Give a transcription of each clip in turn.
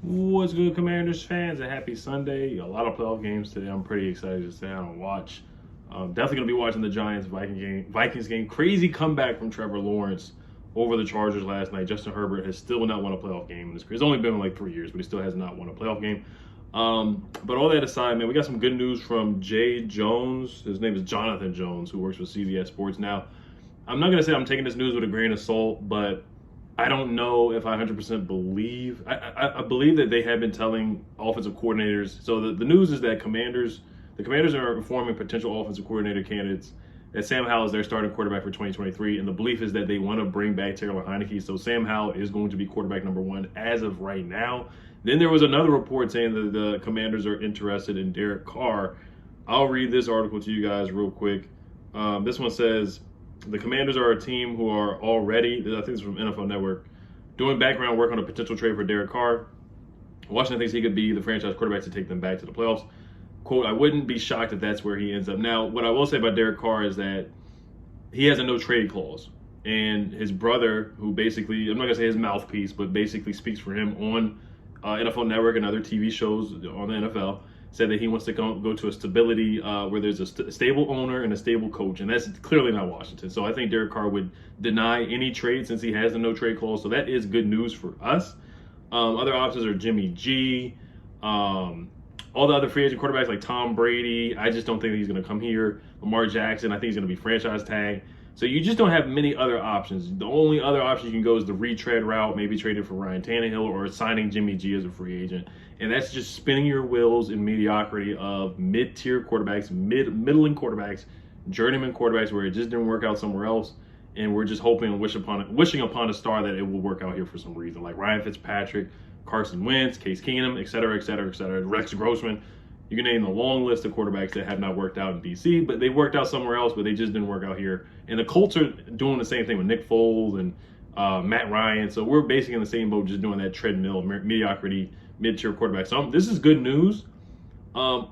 What's good, Commanders fans? A happy Sunday. A lot of playoff games today. I'm pretty excited to sit down and watch. Definitely gonna be watching the Giants Vikings game. Crazy comeback from Trevor Lawrence over the Chargers last night. Justin Herbert has still not won a playoff game in his career. It's only been in like 3 years, but he still has not won a playoff game. But all that aside, man, we got some good news from Jay Jones. His name is Jonathan Jones, who works for CBS Sports. Now, I'm not gonna say I'm taking this news with a grain of salt, but I don't know if I 100% believe. I believe that they have been telling offensive coordinators. So the news is that the Commanders are informing potential offensive coordinator candidates that Sam Howell is their starting quarterback for 2023. And the belief is that they want to bring back Taylor Heinicke. So Sam Howell is going to be quarterback number one as of right now. Then there was another report saying that the Commanders are interested in Derek Carr. I'll read this article to you guys real quick. This one says, the Commanders are a team who are already, I think it's from NFL Network, doing background work on a potential trade for Derek Carr. Washington thinks he could be the franchise quarterback to take them back to the playoffs. Quote, I wouldn't be shocked if that's where he ends up. Now, what I will say about Derek Carr is that he has a no trade clause. And his brother, who basically, I'm not going to say his mouthpiece, but basically speaks for him on NFL Network and other TV shows on the NFL, said that he wants to go to a stability where there's a stable owner and a stable coach, and that's clearly not Washington. So I think Derek Carr would deny any trade since he has a no-trade clause, so that is good news for us. Other options are Jimmy G, all the other free agent quarterbacks like Tom Brady. I just don't think that he's going to come here. Lamar Jackson, I think he's going to be franchise tag. So you just don't have many other options. The only other option you can go is the retread route, maybe trading for Ryan Tannehill or signing Jimmy G as a free agent. And that's just spinning your wheels in mediocrity of mid-tier quarterbacks, middling quarterbacks, journeyman quarterbacks where it just didn't work out somewhere else. And we're just hoping and wishing upon a star that it will work out here for some reason, like Ryan Fitzpatrick, Carson Wentz, Case Keenum, et cetera, et cetera, et cetera, Rex Grossman. You can name the long list of quarterbacks that have not worked out in DC, but they worked out somewhere else, but they just didn't work out here. And the Colts are doing the same thing with Nick Foles and Matt Ryan. So we're basically in the same boat, just doing that treadmill, mediocrity, mid-tier quarterback. So this is good news. I'm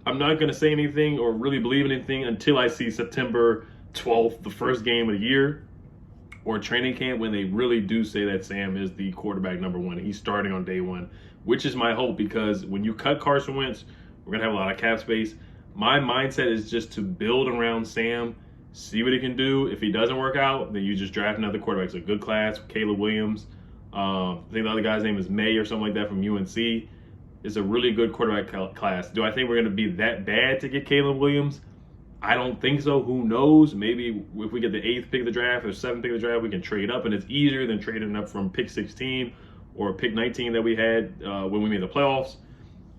not going to say anything or really believe anything until I see September 12th, the first game of the year, or training camp, when they really do say that Sam is the quarterback number one. He's starting on day one, which is my hope, because when you cut Carson Wentz, we're going to have a lot of cap space. My mindset is just to build around Sam, see what he can do. If he doesn't work out, then you just draft another quarterback. It's a good class. Caleb Williams. I think the other guy's name is May or something like that from UNC. It's a really good quarterback class. Do I think we're going to be that bad to get Caleb Williams? I don't think so. Who knows? Maybe if we get the 8th pick of the draft or 7th pick of the draft, we can trade up, and it's easier than trading up from pick 16 or pick 19 that we had when we made the playoffs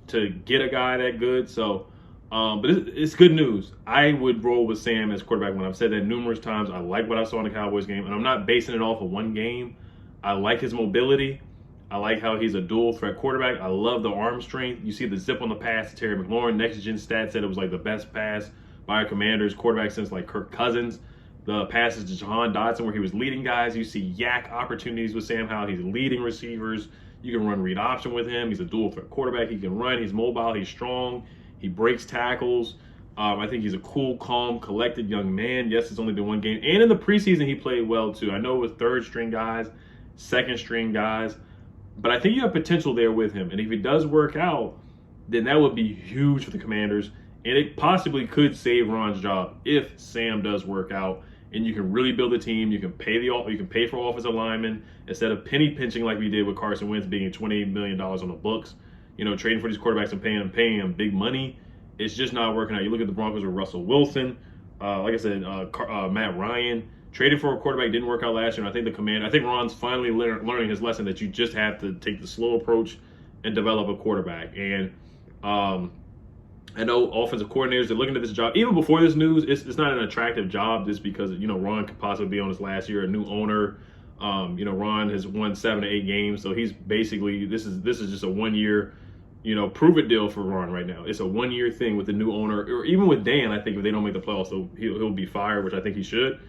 to get a guy that good. So, but it's good news. I would roll with Sam as quarterback. When I've said that numerous times, I like what I saw in the Cowboys game, and I'm not basing it off of one game. I like his mobility. I like how he's a dual threat quarterback. I love the arm strength. You see the zip on the pass to Terry McLaurin. Next Gen Stats said it was like the best pass by a Commanders quarterback since like Kirk Cousins. The passes to Jahan Dotson where he was leading guys. You see yak opportunities with Sam Howell. He's leading receivers. You can run read option with him. He's a dual threat quarterback. He can run. He's mobile. He's strong. He breaks tackles. I think he's a cool, calm, collected young man. Yes, it's only been one game. And in the preseason, he played well too. I know it was third string guys, second string guys, but I think you have potential there with him. And if he does work out, then that would be huge for the Commanders. And it possibly could save Ron's job if Sam does work out, and you can really build a team. You can pay for offensive linemen instead of penny pinching like we did with Carson Wentz being $28 million on the books. You know, trading for these quarterbacks and paying them big money. It's just not working out. You look at the Broncos with Russell Wilson, like I said, Matt Ryan. Trading for a quarterback didn't work out last year. And I think Ron's finally learning his lesson that you just have to take the slow approach and develop a quarterback. And I know offensive coordinators are looking at this job. Even before this news, it's not an attractive job just because, you know, Ron could possibly be on his last year, a new owner. You know, Ron has won 7 to 8 games. So he's basically, this is just a 1 year, you know, prove it deal for Ron right now. It's a 1 year thing with the new owner, or even with Dan. I think if they don't make the playoffs, he'll be fired, which I think he should.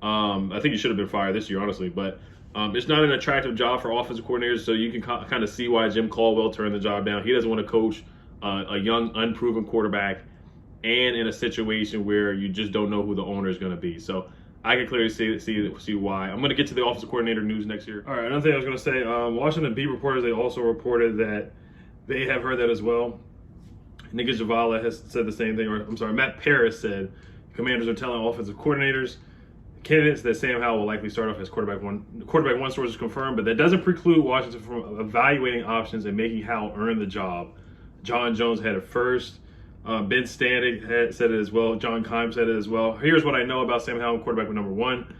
I think he should have been fired this year, honestly. But it's not an attractive job for offensive coordinators. So you can kind of see why Jim Caldwell turned the job down. He doesn't want to coach a young, unproven quarterback and in a situation where you just don't know who the owner is going to be. So I can clearly see why. I'm going to get to the offensive coordinator news next year. All right, another thing I was going to say, Washington beat reporters, they also reported that they have heard that as well. Nick Javala has said the same thing, or I'm sorry, Matt Paris said Commanders are telling offensive coordinators, candidates, that Sam Howell will likely start off as quarterback one. Quarterback one source is confirmed, but that doesn't preclude Washington from evaluating options and making Howell earn the job. John Jones had it first. Ben Standing said it as well. John Keim said it as well. Here's what I know about Sam Howell, quarterback number one.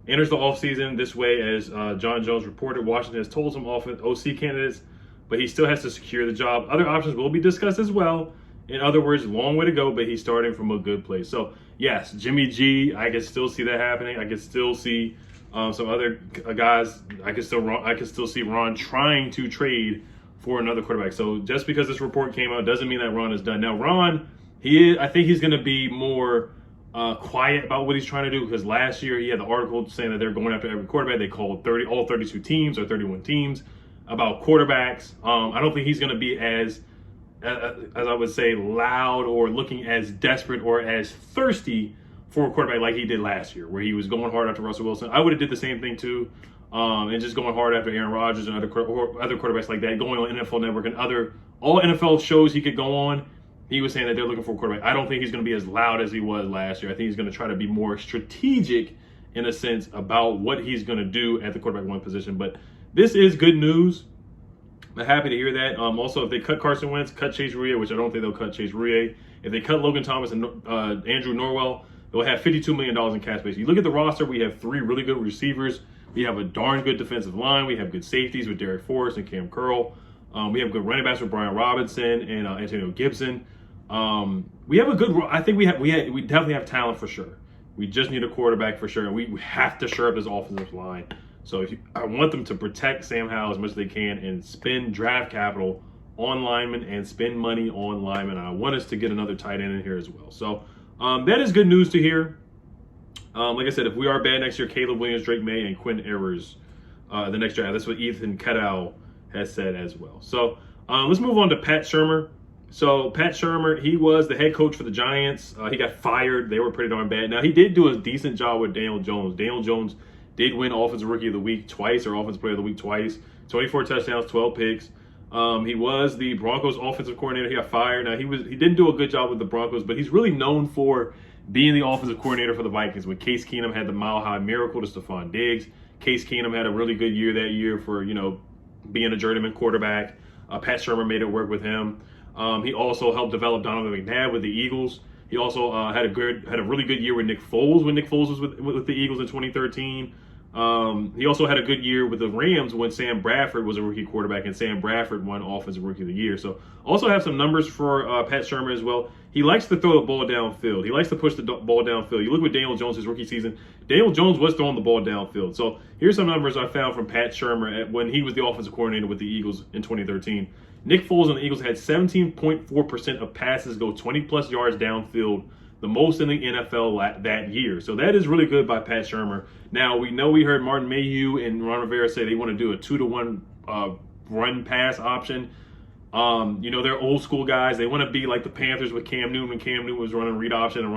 Enters the offseason this way, as John Jones reported. Washington has told some OC candidates, but he still has to secure the job. Other options will be discussed as well. In other words, long way to go, but he's starting from a good place. So, yes, Jimmy G, I can still see that happening. I can still see some other guys. I can still see Ron trying to trade for another quarterback. So just because this report came out doesn't mean that Ron is done. Now, Ron, I think he's going to be more quiet about what he's trying to do, because last year he had the article saying that they're going after every quarterback. They called all 32 teams or 31 teams about quarterbacks. I don't think he's going to be as I would say, loud or looking as desperate or as thirsty for a quarterback like he did last year, where he was going hard after Russell Wilson. I would have did the same thing too, and just going hard after Aaron Rodgers and other quarterbacks like that, going on NFL Network and all NFL shows he could go on. He was saying that they're looking for a quarterback. I don't think he's going to be as loud as he was last year. I think he's going to try to be more strategic in a sense about what he's going to do at the quarterback one position. But this is good news. I'm happy to hear that. Also, if they cut Carson Wentz, cut Chase Rouillet, which I don't think they'll cut Chase Rouillet. If they cut Logan Thomas and Andrew Norwell, they'll have $52 million in cap space. You look at the roster, we have 3 really good receivers. We have a darn good defensive line. We have good safeties with Derek Forrest and Cam Curl. We have good running backs with Brian Robinson and Antonio Gibson. We have a good. I think we definitely have talent for sure. We just need a quarterback for sure, and we have to shore up this offensive line. So I want them to protect Sam Howell as much as they can and spend draft capital on linemen and spend money on linemen. I want us to get another tight end in here as well. So that is good news to hear. Like I said, if we are bad next year, Caleb Williams, Drake May, and Quinn Ewers the next draft. That's what Ethan Kettle has said as well. So let's move on to Pat Shurmur. So Pat Shurmur, he was the head coach for the Giants. He got fired. They were pretty darn bad. Now, he did do a decent job with Daniel Jones. Daniel Jones did win Offensive Rookie of the Week twice, or Offensive Player of the Week twice. 24 touchdowns, 12 picks. He was the Broncos offensive coordinator. He got fired. Now, he didn't do a good job with the Broncos, but he's really known for being the offensive coordinator for the Vikings. When Case Keenum had the mile-high miracle to Stephon Diggs. Case Keenum had a really good year that year for, being a journeyman quarterback. Pat Shurmur made it work with him. He also helped develop Donovan McNabb with the Eagles. He also had a really good year with Nick Foles when Nick Foles was with the Eagles in 2013. He also had a good year with the Rams when Sam Bradford was a rookie quarterback, and Sam Bradford won Offensive Rookie of the Year. So also have some numbers for Pat Shurmur as well. He likes to throw the ball downfield. He likes to push the ball downfield. You look with Daniel Jones his rookie season. Daniel Jones was throwing the ball downfield. So here's some numbers I found from Pat Shurmur when he was the offensive coordinator with the Eagles in 2013. Nick Foles and the Eagles had 17.4% of passes go 20-plus yards downfield, the most in the NFL that year. So that is really good by Pat Shurmur. Now, we heard Martin Mayhew and Ron Rivera say they want to do a 2-to-1 run-pass option. They're old school guys. They want to be like the Panthers with Cam Newton when Cam Newton was running read option and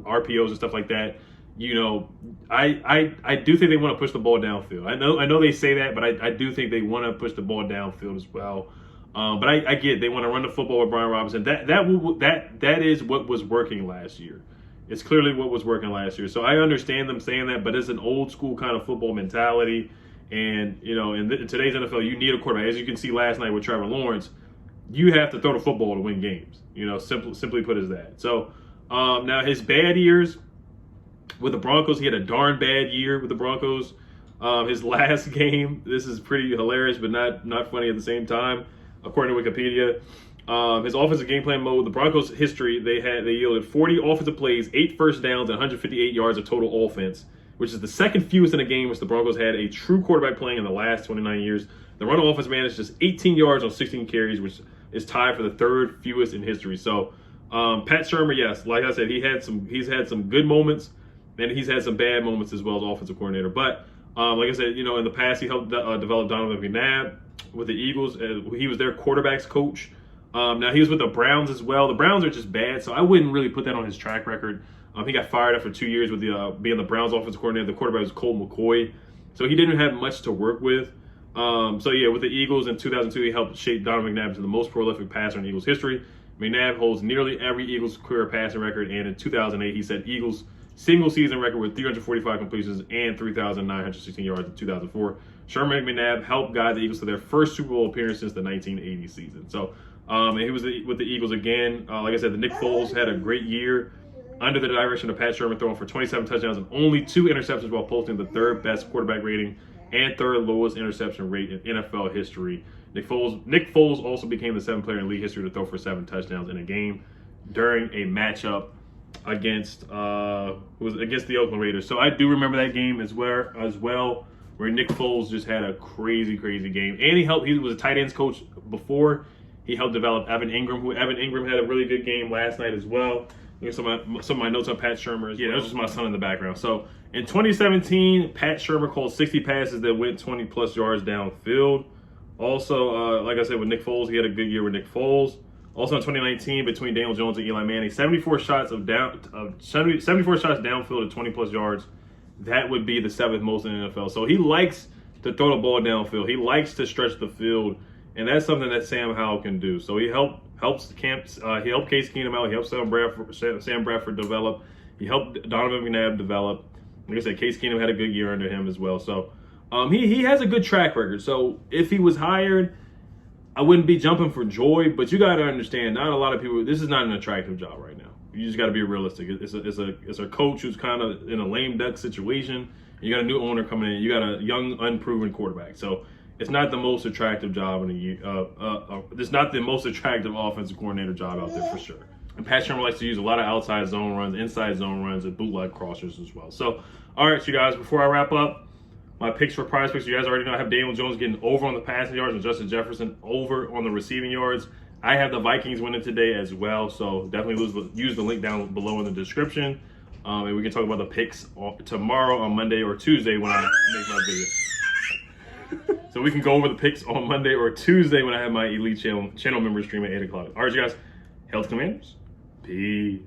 RPOs and stuff like that. I do think they want to push the ball downfield. I know they say that, but I do think they want to push the ball downfield as well. But I get they want to run the football with Brian Robinson. That is what was working last year. It's clearly what was working last year. So I understand them saying that, but it's an old school kind of football mentality. And in today's NFL, you need a quarterback. As you can see last night with Trevor Lawrence, you have to throw the football to win games. Simply put as that. So now his bad years with the Broncos, he had a darn bad year with the Broncos. His last game, this is pretty hilarious, but not funny at the same time. According to Wikipedia, his offensive game plan mode, the Broncos' history, they yielded 40 offensive plays, 8 first downs, and 158 yards of total offense, which is the second fewest in a game which the Broncos had a true quarterback playing in the last 29 years. The run offense managed just 18 yards on 16 carries, which is tied for the third fewest in history. So Pat Shurmur, yes, like I said, he's had some good moments, and he's had some bad moments as well as offensive coordinator. But like I said, in the past, he helped develop Donovan McNabb with the Eagles. He was their quarterbacks coach. Now, he was with the Browns as well. The Browns are just bad, so I wouldn't really put that on his track record. He got fired after 2 years with being the Browns offensive coordinator. The quarterback was Colt McCoy, so he didn't have much to work with. So yeah, with the Eagles in 2002, he helped shape Donovan McNabb into the most prolific passer in Eagles history. McNabb holds nearly every Eagles career passing record, and in 2008, he set Eagles single season record with 345 completions and 3,916 yards in 2004. Shurmur and McNabb helped guide the Eagles to their first Super Bowl appearance since the 1980 season. So he was with the Eagles again. Like I said, the Nick Foles had a great year under the direction of Pat Shurmur, throwing for 27 touchdowns and only 2 interceptions while posting the 3rd best quarterback rating and 3rd lowest interception rate in NFL history. Nick Foles also became the 7th player in league history to throw for 7 touchdowns in a game during a matchup against the Oakland Raiders. So I do remember that game as well, where Nick Foles just had a crazy game. And he was a tight ends coach before. He helped develop Evan Ingram, had a really good game last night as well. Some of my notes on Pat Shurmur. Yeah, that was just my son in the background. So in 2017, Pat Shurmur called 60 passes that went 20+ yards downfield. Also, like I said, with Nick Foles, he had a good year with Nick Foles. Also in 2019, between Daniel Jones and Eli Manning, 74 shots downfield at 20+ yards. That would be the 7th most in the NFL. So he likes to throw the ball downfield. He likes to stretch the field, and that's something that Sam Howell can do. So he helped Case Keenum out. He helped Sam Bradford develop. He helped Donovan McNabb develop. Like I said, Case Keenum had a good year under him as well. So he has a good track record. So if he was hired, I wouldn't be jumping for joy. But you got to understand, not a lot of people. This is not an attractive job right now. You just got to be realistic. It's a coach who's kind of in a lame duck situation. You got a new owner coming in. You got a young, unproven quarterback. So it's not the most attractive job in the year. It's not the most attractive offensive coordinator job out there for sure. And Pat Shurmur likes to use a lot of outside zone runs, inside zone runs, and bootleg crossers as well. So, all right, you guys, before I wrap up, my picks for prize picks, you guys already know I have Daniel Jones getting over on the passing yards and Justin Jefferson over on the receiving yards. I have the Vikings winning today as well, so definitely use the link down below in the description. And we can talk about the picks tomorrow on Monday or Tuesday when I make my video. So we can go over the picks on Monday or Tuesday when I have my Elite channel member stream at 8 o'clock. All right, you guys, Health Commanders. Peace.